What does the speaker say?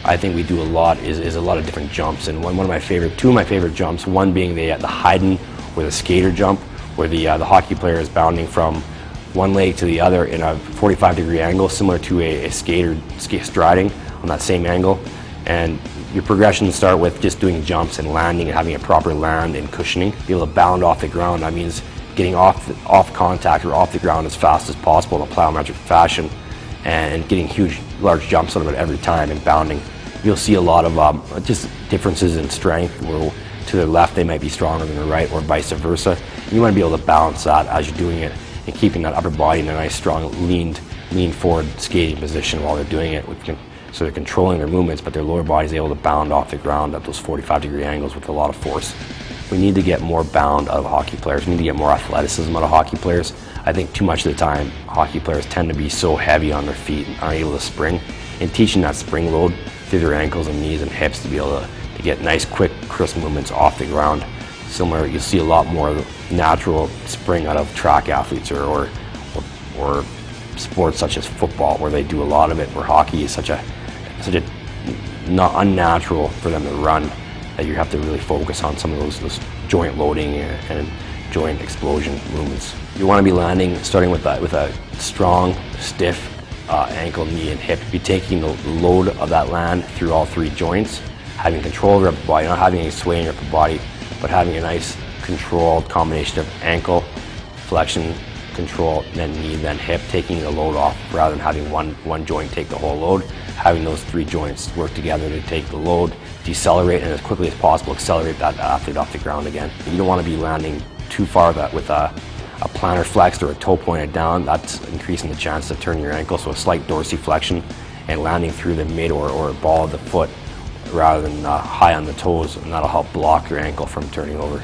I think we do a lot is a lot of different jumps. And two of my favorite jumps, one being the Haydn or the skater jump, where the hockey player is bounding from one leg to the other in a 45-degree angle, similar to a skater striding on that same angle. And your progressions start with just doing jumps and landing and having a proper land and cushioning. Be able to bound off the ground. That means getting off contact or off the ground as fast as possible in a plyometric fashion, and getting large jumps out of it every time and bounding. You'll see a lot of just differences in strength, where to the left they might be stronger than the right, or vice versa. You want to be able to balance that as you're doing it, and keeping that upper body in a nice, strong, lean forward skating position while they're doing it. So they're controlling their movements, but their lower body is able to bound off the ground at those 45-degree angles with a lot of force. We need to get more bound out of hockey players. We need to get more athleticism out of hockey players. I think too much of the time, hockey players tend to be so heavy on their feet and aren't able to spring. And teaching that spring load through their ankles and knees and hips to be able to get nice, quick, crisp movements off the ground. Similar, you'll see a lot more natural spring out of track athletes or sports such as football, where they do a lot of it, where hockey is such a not unnatural for them to run, that you have to really focus on some of those joint loading and joint explosion movements. You want to be landing, starting with a strong, stiff ankle, knee, and hip. Be taking the load of that land through all three joints, having control of your upper body, not having any sway in your upper body, but having a nice controlled combination of ankle, flexion, control, then knee, then hip, taking the load off rather than having one joint take the whole load. Having those three joints work together to take the load, decelerate, and as quickly as possible accelerate that athlete off the ground again. You don't want to be landing too far with a plantar flexed or a toe pointed down. That's increasing the chance of turning your ankle, so a slight dorsiflexion and landing through the mid or ball of the foot rather than high on the toes, and that'll help block your ankle from turning over.